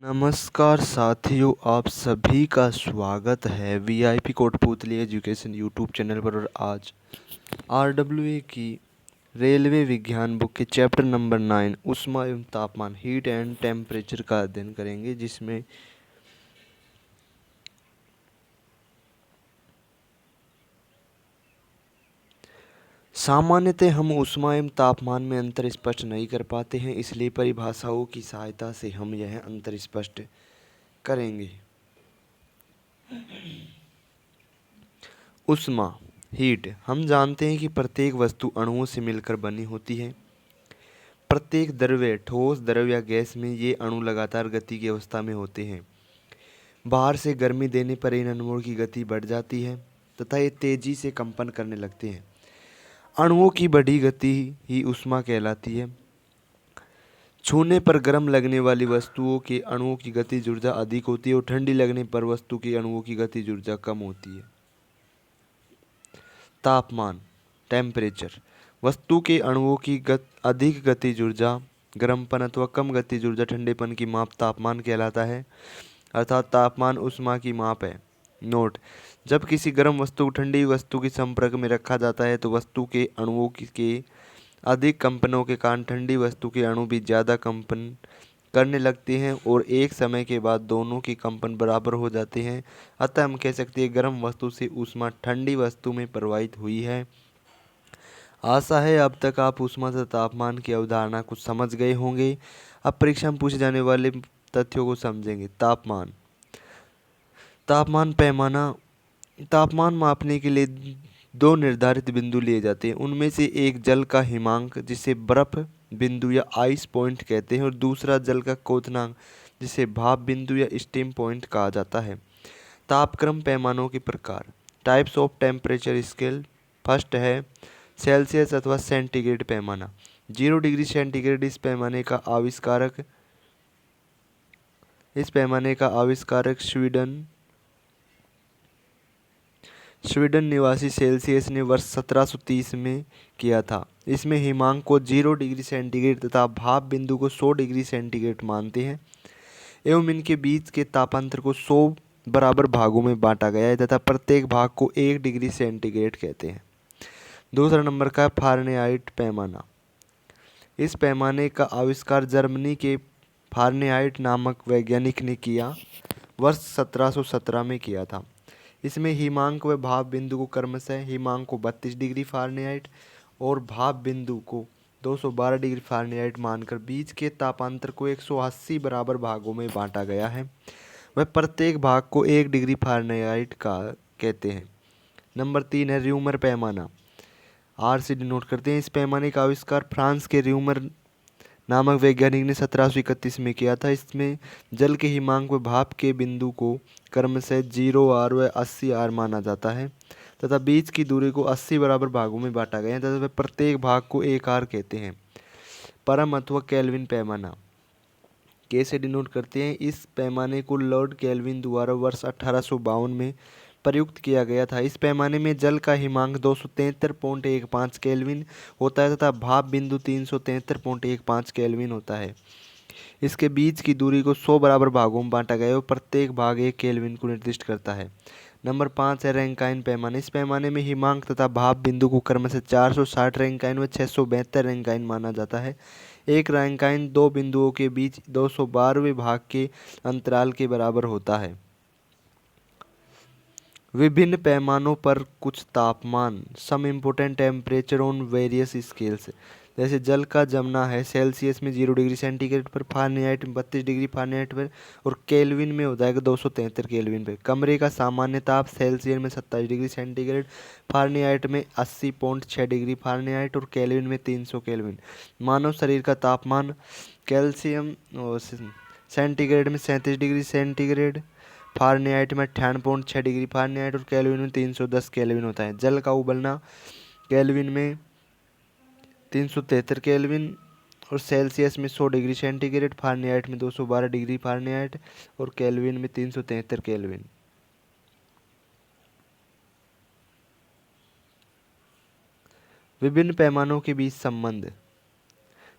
नमस्कार साथियों, आप सभी का स्वागत है VIP Kotputli education YouTube channel पर। और आज आरडब्ल्यूए की रेलवे विज्ञान बुक के चैप्टर नंबर 9 ऊष्मा एवं तापमान हीट एंड टेम्परेचर का अध्ययन करेंगे, जिसमें सामान्यतः हम ऊष्मा एवं तापमान में अंतर स्पष्ट नहीं कर पाते हैं, इसलिए परिभाषाओं की सहायता से हम यह अंतर स्पष्ट करेंगे। ऊष्मा हीट, हम जानते हैं कि प्रत्येक वस्तु अणुओं से मिलकर बनी होती है। प्रत्येक द्रव्य, ठोस, द्रव या गैस में ये अणु लगातार गति की अवस्था में होते हैं। बाहर से गर्मी देने पर इन अणुओं की गति बढ़ जाती है तथा ये तेजी से कंपन करने लगते हैं। अणुओं की बढ़ी गति ही ऊष्मा कहलाती है। छूने पर गर्म लगने वाली वस्तुओं के अणुओं की गतिज ऊर्जा अधिक होती है और ठंडी लगने पर वस्तु के अणुओं की गतिज ऊर्जा कम होती है। तापमान टेम्परेचर, वस्तु के अणुओं की अधिक गतिज ऊर्जा, गर्मपन अथवा कम गतिज ऊर्जा, ठंडेपन की माप तापमान कहलाता है। अर्थात तापमान ऊष्मा की माप है। नोट: जब किसी गर्म वस्तु को ठंडी वस्तु के संपर्क में रखा जाता है तो वस्तु के अणुओं के अधिक कंपनों के कारण ठंडी वस्तु के अणु भी ज़्यादा कंपन करने लगते हैं और एक समय के बाद दोनों की कंपन बराबर हो जाते हैं। अतः हम कह सकते हैं गर्म वस्तु से ऊष्मा ठंडी वस्तु में प्रवाहित हुई है। आशा है अब तक आप ऊष्मा तथा तापमान की अवधारणा को समझ गए होंगे। अब परीक्षा में पूछे जाने वाले तथ्यों को समझेंगे। तापमान, तापमान पैमाना, तापमान मापने के लिए दो निर्धारित बिंदु लिए जाते हैं। उनमें से एक जल का हिमांक, जिसे बर्फ बिंदु या आइस पॉइंट कहते हैं, और दूसरा जल का क्वथनांक, जिसे भाप बिंदु या स्टीम पॉइंट कहा जाता है। तापक्रम पैमानों के प्रकार। Types of temperature scale. First है सेल्सियस अथवा सेंटीग्रेड पैमाना। 0 डिग्री सेंटीग्रेड इस पैमाने का आविष्कारक स्वीडन निवासी सेल्सियस ने वर्ष 1730 में किया था। इसमें हिमांक को 0 डिग्री सेंटीग्रेड तथा भाप बिंदु को 100 डिग्री सेंटीग्रेड मानते हैं एवं इनके बीच के तापांतर को 100 बराबर भागों में बांटा गया है तथा प्रत्येक भाग को 1 डिग्री सेंटीग्रेड कहते हैं। दूसरा नंबर का फारेनहाइट पैमाना। इस पैमाने का आविष्कार जर्मनी के फारेनहाइट नामक वैज्ञानिक ने किया वर्ष 1717 में किया था। इसमें हिमांक व भाप बिंदु को क्रमशः हिमांक को 32 डिग्री फारेनहाइट और भाप बिंदु को 212 डिग्री फारेनहाइट मानकर बीच के तापांतर को 180 बराबर भागों में बांटा गया है। वह प्रत्येक भाग को 1 डिग्री फारेनहाइट का कहते हैं। नंबर 3 है र्यूमर पैमाना। आर से डिनोट करते हैं। इस पैमाने का आविष्कार फ्रांस के र्यूमर नामक वैज्ञानिक ने 1731 में किया था। इसमें जल के हिमांक व भाप के बिंदु को क्रमशः 0 आर व 80 आर माना जाता है तथा बीच की दूरी को 80 बराबर भागों में बांटा गया है तथा वह प्रत्येक भाग को 1 आर कहते हैं। परम अथवा केल्विन पैमाना के से डिनोट करते हैं। इस पैमाने को लॉर्ड केल्विन द्वारा वर्ष 1852 में प्रयुक्त किया गया था। इस पैमाने में जल का हिमांक 273.15 केल्विन होता है तथा भाप बिंदु 373.15 केल्विन होता है। इसके बीच की दूरी को 100 बराबर भागों में बांटा गया है और प्रत्येक भाग 1 केल्विन को निर्दिष्ट करता है। नंबर 5 है रैंकाइन पैमाना। इस पैमाने में हिमांक तथा भाप बिंदु को क्रमशः 460 रैंकाइन व 672 रैंकाइन माना जाता है। एक रैंकाइन दो बिंदुओं के बीच 212वें भाग के अंतराल के बराबर होता है। विभिन्न पैमानों पर कुछ तापमान, some important temperature on various scales, जैसे जल का जमना है सेल्सियस में 0 डिग्री सेंटीग्रेड पर, फारेनहाइट में 32 डिग्री फारेनहाइट पर और केल्विन में हो जाएगा 273 केल्विन पर। कमरे का सामान्य ताप सेल्सियस में 27 डिग्री सेंटीग्रेड, फारेनहाइट में 80.6 डिग्री फारेनहाइट और केल्विन में 300 केल्विन। मानव शरीर का तापमान कैल्शियम सेंटीग्रेड में 37 डिग्री सेंटीग्रेड, फारेनहाइट में 98.6 डिग्री फारेनहाइट और केल्विन में 310 केल्विन होता है। जल का उबलना केल्विन में 373 केल्विन और सेल्सियस में 100 डिग्री सेंटीग्रेड, फारेनहाइट में 212 डिग्री फारेनहाइट और केल्विन में 373 केल्विन। विभिन्न पैमानों के बीच संबंध।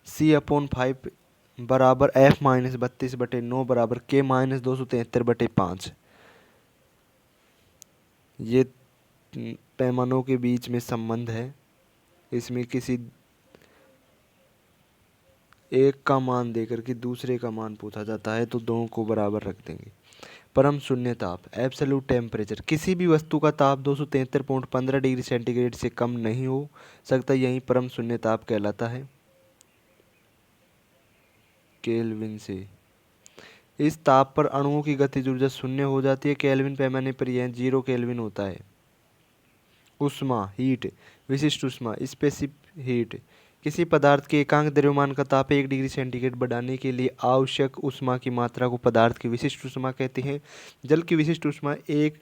C/5 बराबर F-32/9 बराबर K-273/5। ये पैमानों के बीच में संबंध है। इसमें किसी एक का मान देकर के दूसरे का मान पूछा जाता है तो दोनों को बराबर रख देंगे। परम शून्य ताप एब्सोल्यूट टेम्परेचर, किसी भी वस्तु का ताप 273.15 डिग्री सेंटीग्रेड से कम नहीं हो सकता, यही परम शून्य ताप कहलाता है। केल्विन से इस ताप पर अणुओं की गतिज ऊर्जा शून्य हो जाती है। केल्विन पैमाने पर यह 0 केल्विन होता है। उष्मा हीट, विशिष्ट उष्मा स्पेसिफिक हीट, किसी पदार्थ के एकांक द्रव्यमान का ताप 1 डिग्री सेंटीग्रेड बढ़ाने के लिए आवश्यक उष्मा की मात्रा को पदार्थ की विशिष्ट उष्मा कहते हैं। जल की विशिष्ट उष्मा 1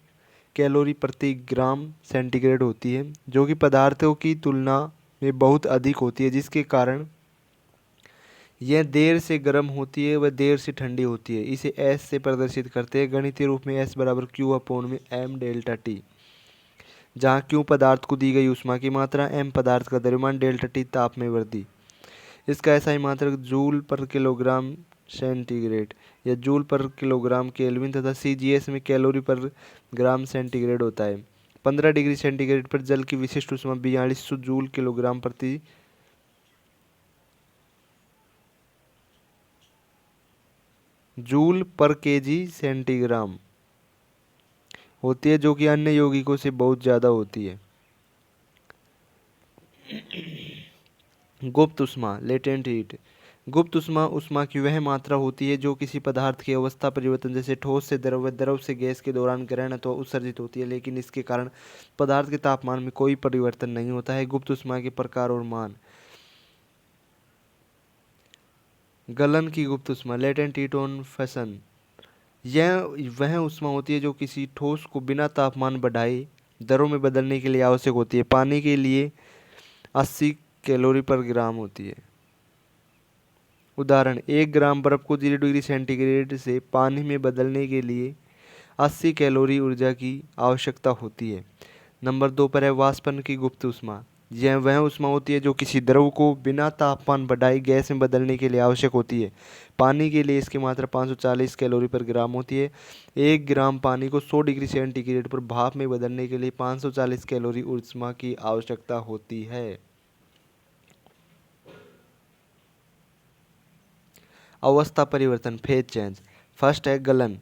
कैलोरी प्रति ग्राम सेंटीग्रेड होती है, जो कि पदार्थों की तुलना में बहुत अधिक होती है, जिसके कारण यह देर से गर्म होती है व देर से ठंडी होती है। इसे एस से प्रदर्शित करते हैं गणितीय रूप में, एस बराबर क्यू अपॉन में एम डेल्टा टी, जहाँ क्यू पदार्थ को दी गई उष्मा की मात्रा, एम पदार्थ का द्रव्यमान, डेल्टा टी ताप में वृद्धि। इसका ऐसा मात्रक जूल पर किलोग्राम सेंटीग्रेड या जूल पर किलोग्राम केल्विन तथा सीजीएस में कैलोरी पर ग्राम सेंटीग्रेड होता है। 15 डिग्री सेंटीग्रेड पर जल की विशिष्ट उष्मा 4200 जूल किलोग्राम प्रति जूल पर केजी सेंटीग्राम होती है, जो कि अन्य यौगिकों से बहुत ज़्यादा होती है। गुप्त उष्मा लेटेंट हीट, गुप्त उष्मा उष्मा की वह मात्रा होती है जो किसी पदार्थ की अवस्था परिवर्तन जैसे ठोस से द्रव, द्रव से गैस के दौरान ग्रहण अथवा उत्सर्जित होती है, लेकिन इसके कारण पदार्थ के तापमान में कोई परिवर्तन नहीं होता है। गुप्त उष्मा के प्रकार और मान। गलन की गुप्त उष्मा लेटेंट हीट ऑन फैशन, यह वह उष्मा होती है जो किसी ठोस को बिना तापमान बढ़ाए दरों में बदलने के लिए आवश्यक होती है। पानी के लिए 80 कैलोरी पर ग्राम होती है। उदाहरण, 1 ग्राम बर्फ को 0 डिग्री सेंटीग्रेड से पानी में बदलने के लिए 80 कैलोरी ऊर्जा की आवश्यकता होती है। नंबर 2 पर है वाष्पन की गुप्त उष्मा, यह वह उष्मा होती है जो किसी द्रव को बिना तापमान बढ़ाए गैस में बदलने के लिए आवश्यक होती है। पानी के लिए इसकी मात्रा 540 कैलोरी पर ग्राम होती है। 1 ग्राम पानी को 100 डिग्री सेंटीग्रेड पर भाप में बदलने के लिए 540 कैलोरी उष्मा की आवश्यकता होती है। अवस्था परिवर्तन फेज चेंज, फर्स्ट है गलन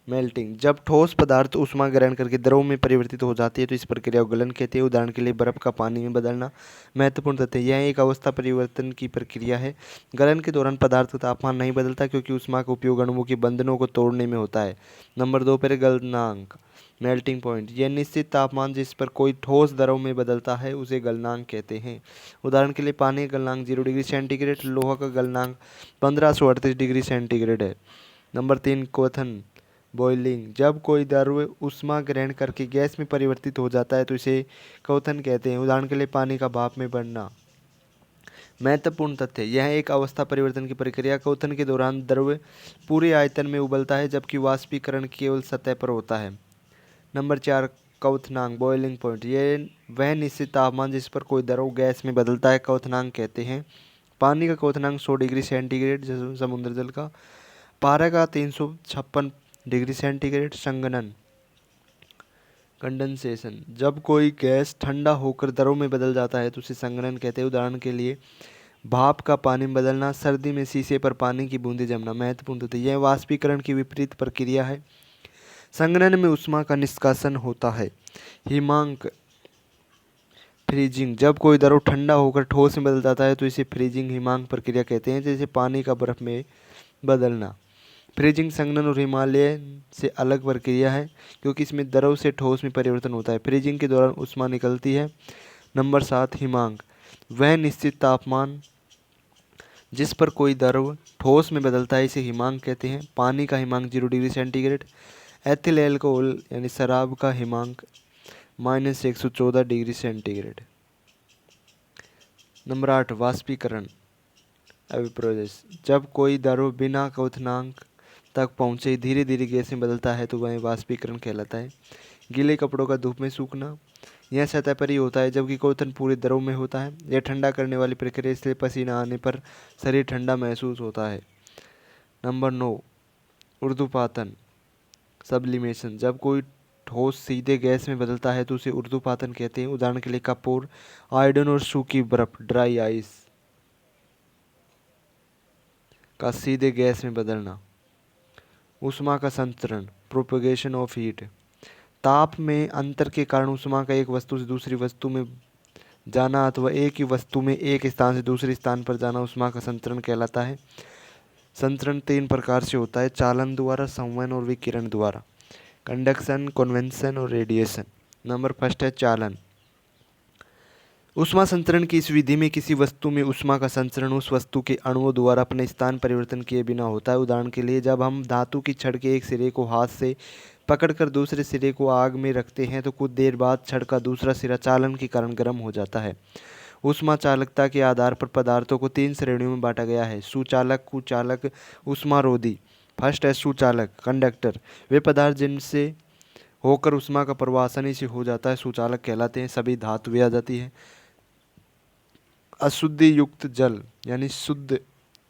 मेल्टिंग, जब ठोस पदार्थ ऊष्मा ग्रहण करके द्रव में परिवर्तित हो जाती है तो इस प्रक्रिया को गलन कहते हैं। उदाहरण के लिए बर्फ का पानी में बदलना। महत्वपूर्ण तथ्य, यह एक अवस्था परिवर्तन की प्रक्रिया है। गलन के दौरान पदार्थ का तापमान नहीं बदलता क्योंकि ऊष्मा का उपयोग अणुओं के बंधनों को तोड़ने में होता है। नंबर 2 पर गलनांक मेल्टिंग पॉइंट, यह निश्चित तापमान जिस पर कोई ठोस द्रव में बदलता है उसे गलनांक कहते हैं। उदाहरण के लिए पानी का गलनांक 0 डिग्री सेंटीग्रेड, लोहा का गलनांक 1538 डिग्री सेंटीग्रेड है। नंबर 3 क्वथन बॉइलिंग, जब कोई द्रव ऊष्मा ग्रहण करके गैस में परिवर्तित हो जाता है तो इसे क्वथन कहते हैं। उदाहरण के लिए पानी का भाप में बढ़ना। महत्वपूर्ण तथ्य, यह एक अवस्था परिवर्तन की प्रक्रिया। क्वथन के दौरान द्रव पूरे आयतन में उबलता है जबकि वाष्पीकरण केवल सतह पर होता है। नंबर 4 क्वथनांक बॉइलिंग पॉइंट, यह वह निश्चित तापमान जिस पर कोई द्रव गैस में बदलता है क्वथनांक कहते हैं। पानी का क्वथनांक 100 डिग्री सेंटीग्रेड जैसे समुद्र जल का, पारा का 356 डिग्री सेंटीग्रेड। संघनन कंडेंसेशन, जब कोई गैस ठंडा होकर द्रव में बदल जाता है तो उसे संघनन कहते हैं। उदाहरण के लिए भाप का पानी में बदलना, सर्दी में शीशे पर पानी की बूंदें जमना। महत्वपूर्ण तथ्य, यह वाष्पीकरण की विपरीत प्रक्रिया है। संघनन में ऊष्मा का निष्कासन होता है। हिमांक फ्रीजिंग, जब कोई द्रव ठंडा होकर ठोस में बदल जाता है तो इसे फ्रीजिंग हिमांक प्रक्रिया कहते हैं, जैसे पानी का बर्फ में बदलना। फ्रीजिंग संघनन और हिमालयन से अलग प्रक्रिया है क्योंकि इसमें द्रव से ठोस में परिवर्तन होता है। फ्रीजिंग के दौरान ऊष्मा निकलती है। नंबर 7 हिमांक, वह निश्चित तापमान जिस पर कोई द्रव ठोस में बदलता है इसे हिमांक कहते हैं। पानी का हिमांक 0 डिग्री सेंटीग्रेड। एथिल एल्कोहल यानी शराब का हिमांक -114 डिग्री सेंटीग्रेड। नंबर 8 वाष्पीकरण एविप्रोजेस, जब कोई द्रव बिना क्वथनांक तक पहुँचे धीरे धीरे गैस में बदलता है तो वह वाष्पीकरण कहलाता है। गीले कपड़ों का धूप में सूखना, यह सतह पर ही होता है जबकि क्वथन पूरे द्रव में होता है। यह ठंडा करने वाली प्रक्रिया, इसलिए पसीना आने पर शरीर ठंडा महसूस होता है। नंबर 9 ऊर्ध्वपातन सब्लिमेशन। जब कोई ठोस सीधे गैस में बदलता है तो उसे ऊर्ध्वपातन कहते हैं। उदाहरण के लिए कपूर, आयोडीन और सूखी बर्फ ड्राई आइस का सीधे गैस में बदलना। ऊष्मा का संचरण प्रोपगेशन ऑफ हीट। ताप में अंतर के कारण ऊष्मा का एक वस्तु से दूसरी वस्तु में जाना अथवा एक ही वस्तु में एक स्थान से दूसरे स्थान पर जाना ऊष्मा का संचरण कहलाता है। संचरण 3 प्रकार से होता है, चालन द्वारा, संवहन और विकिरण द्वारा। कंडक्शन, कन्वेंशन और रेडिएशन। नंबर फर्स्ट है चालन। ऊष्मा संचरण की इस विधि में किसी वस्तु में ऊष्मा का संचरण उस वस्तु के अणुओं द्वारा अपने स्थान परिवर्तन किए बिना होता है। उदाहरण के लिए जब हम धातु की छड़ के एक सिरे को हाथ से पकड़कर दूसरे सिरे को आग में रखते हैं तो कुछ देर बाद छड़ का दूसरा सिरा चालन के कारण गर्म हो जाता है। ऊष्मा चालकता के आधार पर पदार्थों को 3 श्रेणियों में बांटा गया है, सुचालक, कुचालक, ऊष्मारोधी। फर्स्ट है सुचालक, कंडक्टर। वे पदार्थ जिनसे होकर ऊष्मा का प्रवाह आसानी से हो जाता है सुचालक कहलाते हैं। सभी धातुएं आ जाती है। अशुद्धि युक्त जल यानी शुद्ध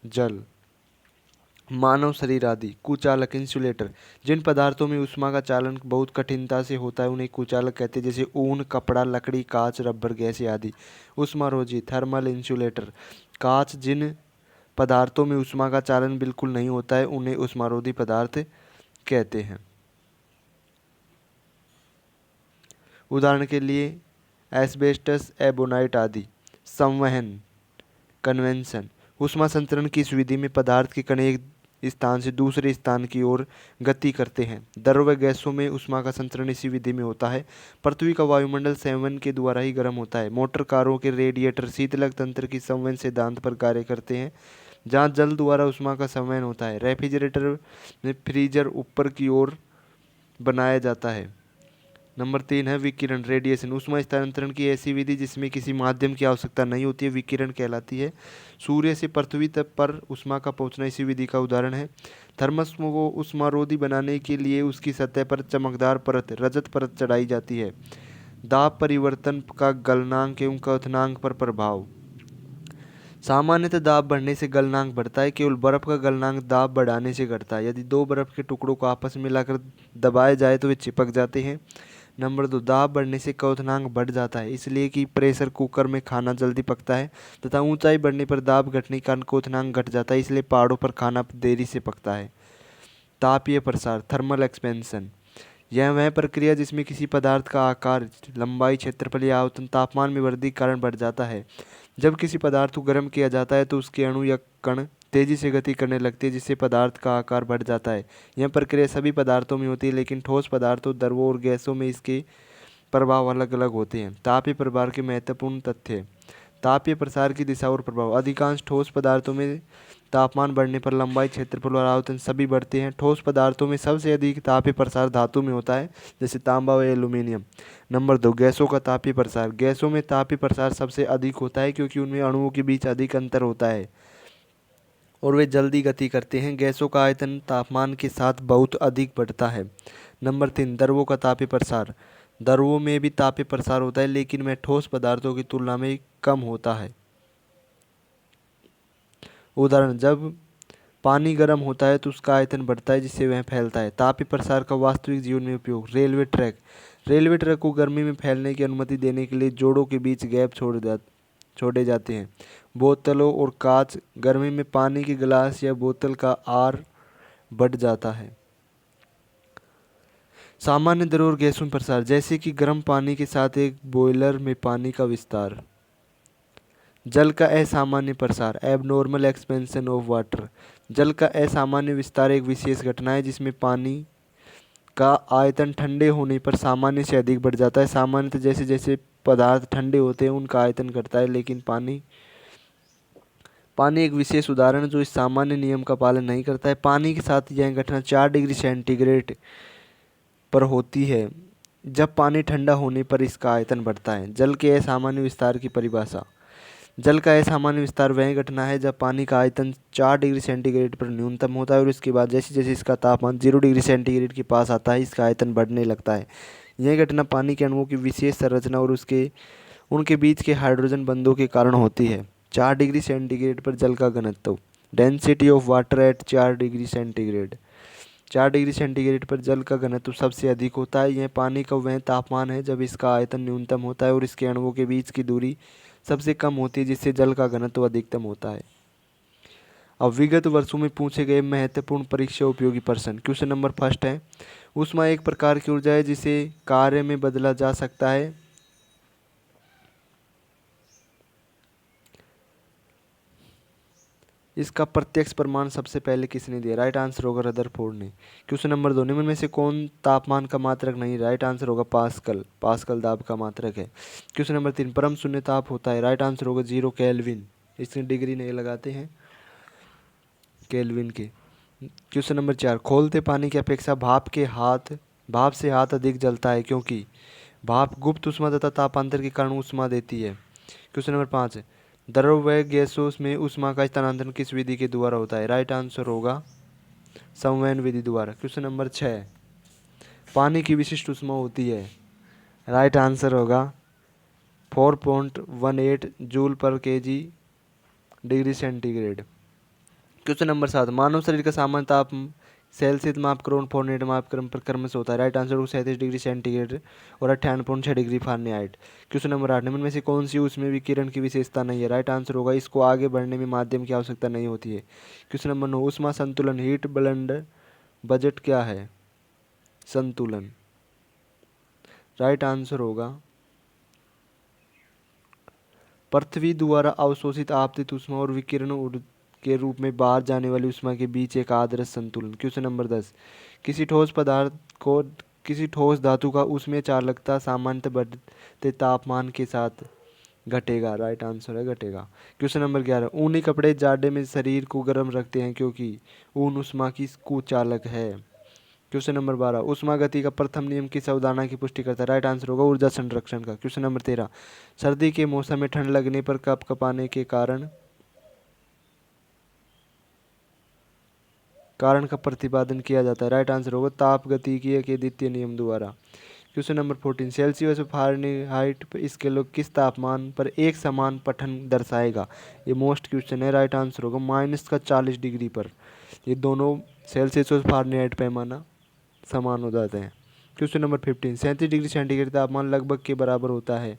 जल, मानव शरीर आदि। कुचालक, इंसुलेटर। जिन पदार्थों में ऊष्मा का चालन बहुत कठिनता से होता है उन्हें कुचालक कहते हैं, जैसे ऊन, कपड़ा, लकड़ी, कांच, रबर, गैसें आदि। ऊष्मारोधी, थर्मल इंसुलेटर। कांच। जिन पदार्थों में ऊष्मा का चालन बिल्कुल नहीं होता है उन्हें ऊष्मारोधी पदार्थ कहते हैं। उदाहरण के लिए एस्बेस्टस, एबोनाइट आदि। संवहन, कन्वेंशन। ऊष्मा संचरण की इस विधि में पदार्थ के कण एक स्थान से दूसरे स्थान की ओर गति करते हैं। द्रव्य गैसों में ऊष्मा का संचरण इसी विधि में होता है। पृथ्वी का वायुमंडल संवहन के द्वारा ही गर्म होता है। मोटर कारों के रेडिएटर शीतलक तंत्र की संवहन सिद्धांत पर कार्य करते हैं, जहाँ जल द्वारा ऊष्मा का संवहन होता है। रेफ्रिजरेटर में फ्रीजर ऊपर की ओर बनाया जाता है। नंबर 3 है विकिरण, रेडिएशन। ऊष्मा स्थानांतरण की ऐसी विधि जिसमें किसी माध्यम की आवश्यकता नहीं होती है विकिरण कहलाती है। सूर्य से पृथ्वी तक पर ऊष्मा का पहुंचना इसी विधि का उदाहरण है। थर्मस को ऊष्मारोधी बनाने के लिए उसकी सतह पर चमकदार परत, रजत परत चढ़ाई जाती है। दाब परिवर्तन का गलनांक एवं क्वथनांक पर प्रभाव। सामान्यतः दाब बढ़ने से गलनांक बढ़ता है। केवल बर्फ का गलनांक दाब बढ़ाने से घटता है। यदि 2 बर्फ के टुकड़ों को आपस में मिलाकर दबाए जाए तो वे चिपक जाते हैं। नंबर 2, दाब बढ़ने से क्वथनांक बढ़ जाता है, इसलिए कि प्रेशर कुकर में खाना जल्दी पकता है, तथा ऊंचाई बढ़ने पर दाब घटने के कारण क्वथनांक घट जाता है, इसलिए पहाड़ों पर खाना देरी से पकता है। तापीय प्रसार, थर्मल एक्सपेंशन। यह वह प्रक्रिया जिसमें किसी पदार्थ का आकार, लंबाई, क्षेत्रफल या आयतन तापमान में वृद्धि के कारण बढ़ जाता है। जब किसी पदार्थ को गर्म किया जाता है तो उसके अणु या कण तेजी से गति करने लगते हैं, जिससे पदार्थ का आकार बढ़ जाता है। यह प्रक्रिया सभी पदार्थों में होती है, लेकिन ठोस पदार्थों, द्रवों और गैसों में इसके प्रभाव अलग अलग होते हैं। तापीय प्रसार के महत्वपूर्ण तथ्य। तापीय प्रसार की दिशा और प्रभाव। अधिकांश ठोस पदार्थों में तापमान बढ़ने पर लंबाई, क्षेत्रफल और आयतन सभी बढ़ते हैं। ठोस पदार्थों में सबसे अधिक तापीय प्रसार धातु में होता है, जैसे तांबा व एल्यूमीनियम। नंबर 2, गैसों का तापीय प्रसार। गैसों में तापीय प्रसार सबसे अधिक होता है क्योंकि उनमें अणुओं के बीच अधिक अंतर होता है और वे जल्दी गति करते हैं। गैसों का आयतन तापमान के साथ बहुत अधिक बढ़ता है। नंबर 3, द्रवों का तापीय प्रसार। द्रवों में भी तापीय प्रसार होता है, लेकिन वह ठोस पदार्थों की तुलना में कम होता है। उदाहरण, जब पानी गर्म होता है तो उसका आयतन बढ़ता है, जिससे वह फैलता है। तापीय प्रसार का वास्तविक जीवन में उपयोग। Railway track. रेलवे ट्रैक को गर्मी में फैलने की अनुमति देने के लिए जोड़ों के बीच गैप छोड़े जाते हैं। बोतलों और कांच। गर्मी में पानी के गिलास या बोतल का आर बढ़ जाता है। सामान्य द्रव और गैसों में प्रसार, जैसे कि गर्म पानी के साथ एक बॉयलर में पानी का विस्तार। जल का असामान्य प्रसार, एबनॉर्मल एक्सपेंशन ऑफ वाटर। जल का असामान्य विस्तार एक विशेष घटना है जिसमें पानी का आयतन ठंडे होने पर सामान्य से अधिक बढ़ जाता है। सामान्यतः जैसे जैसे पदार्थ ठंडे होते हैं उनका आयतन घटता है, लेकिन पानी एक विशेष उदाहरण जो इस सामान्य नियम का पालन नहीं करता है। पानी के साथ यह घटना 4 डिग्री सेंटीग्रेड पर होती है, जब पानी ठंडा होने पर इसका आयतन बढ़ता है। जल के असामान्य विस्तार की परिभाषा। जल का असामान्य विस्तार वह घटना है जब पानी का आयतन 4 डिग्री सेंटीग्रेड पर न्यूनतम होता है और इसके बाद जैसे जैसे इसका तापमान 0 डिग्री सेंटीग्रेड के पास आता है इसका आयतन बढ़ने लगता है। यह घटना पानी के अणुओं की विशेष संरचना और उनके बीच के हाइड्रोजन बंधों के कारण होती है। 4 डिग्री सेंटीग्रेड पर जल का घनत्व। Density of water at 4 degree centigrade. 4 degree centigrade पर जल का घनत्व सबसे अधिक होता है। यह पानी का वह तापमान है जब इसका आयतन न्यूनतम होता है और इसके अणुओं के बीच की दूरी सबसे कम होती है, जिससे जल का घनत्व अधिकतम होता है। अब विगत वर्षों में पूछे गए महत्वपूर्ण परीक्षा उपयोगी प्रश्न। क्वेश्चन नंबर फर्स्ट है, ऊष्मा एक प्रकार की ऊर्जा है जिसे कार्य में बदला जा सकता है। इसका प्रत्यक्ष प्रमाण सबसे पहले किसने दिया? राइट आंसर होगा रदरफोर्ड ने। क्वेश्चन नंबर 2, निम्न में से कौन तापमान का मात्रक नहीं? राइट आंसर होगा पास्कल। पास्कल दाब का मात्रक है। क्वेश्चन नंबर 3, परम शून्य ताप होता है। राइट आंसर होगा 0 केल्विन। इसमें डिग्री नहीं लगाते हैं, केल्विन के। क्वेश्चन नंबर 4, खोलते पानी की अपेक्षा भाप से हाथ अधिक जलता है क्योंकि भाप गुप्त ऊष्मा तथा तापांतर के कारण ऊष्मा देती है। क्वेश्चन नंबर 5, द्रव व गैसों में ऊष्मा का स्थानांतरण किस विधि के द्वारा होता है? राइट आंसर होगा संवहन विधि द्वारा। क्वेश्चन नंबर 6, पानी की विशिष्ट ऊष्मा होती है। राइट आंसर होगा 4.18 जूल पर KG degree centigrade. Question number 7, मानव शरीर का सामान्य ताप सेल्सियस मापक्रम फ़ारेनहाइट मापक्रम पर क्रमश होता है। राइट आंसर होगा 37 डिग्री सेंटीग्रेड और 98.6 डिग्री फ़ारेनहाइट। क्वेश्चन नंबर 8, निम्न में से कौन सी ऊष्मीय विकिरण की विशेषता नहीं है? राइट आंसर होगा इसको आगे बढ़ने में माध्यम की आवश्यकता नहीं होती है। क्वेश्चन नंबर 9, ऊष्मा संतुलन हीट ब्लेंड बजट क्या है? संतुलन। राइट आंसर होगा पृथ्वी द्वारा अवशोषित आपतित ऊष्मा और विकिरण के रूप में बाहर जाने वाली ऊष्मा के बीच एक आदर्श संतुलन। क्वेश्चन नंबर 10, किसी ठोस धातु का ऊष्मीय चालकता सामान्यतः बढ़ते तापमान के साथ घटेगा। राइट आंसर है घटेगा। क्वेश्चन नंबर 11, ऊनी कपड़े जाड़े में शरीर को गर्म रखते हैं क्योंकि ऊन ऊष्मा की कुचालक है। क्वेश्चन नंबर 12, ऊष्मा गति का प्रथम नियम किस अवधारणा की पुष्टि करता है? राइट आंसर होगा ऊर्जा संरक्षण का। क्वेश्चन नंबर 13, सर्दी के मौसम में ठंड लगने पर कपकपाने के कारण का प्रतिपादन किया जाता है। राइट आंसर होगा तापगतिकीय के द्वितीय नियम द्वारा। क्वेश्चन नंबर 14, सेल्सियस और फ़ारेनहाइट स्केलों किस तापमान पर एक समान पठन दर्शाएगा? ये मोस्ट क्वेश्चन है। राइट आंसर होगा -40 डिग्री पर। ये दोनों सेल्सियस और फ़ारेनहाइट पैमाना समान हो जाते हैं। क्वेश्चन नंबर 15, 37 डिग्री सेंटीग्रेड तापमान लगभग के बराबर होता है।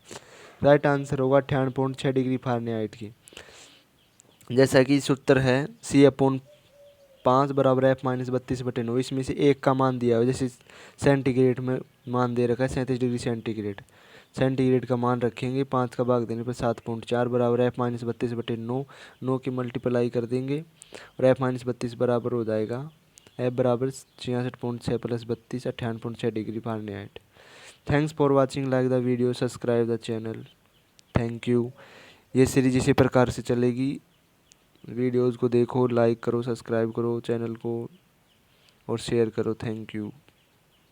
राइट आंसर होगा 98.6 डिग्री फ़ारेनहाइट की। जैसा कि सूत्र है C/5 बराबर F-32/9। इसमें से एक का मान दिया हुआ, जैसे सेंटीग्रेड में मान दे रखा है 37 डिग्री सेंटीग्रेड। सेंटीग्रेड का मान रखेंगे, 5 का भाग देने पर 7.4 बराबर F-32/9। 9 की मल्टीप्लाई कर देंगे और F-32 बराबर हो जाएगा F बराबर 66.6 + 32 98.6 degree Fahrenheit. Thanks for watching, like the video, subscribe the channel. Thank you. ये सीरीज इसी प्रकार से चलेगी। वीडियोज़ को देखो, लाइक करो, सब्सक्राइब करो चैनल को और शेयर करो। Thank you.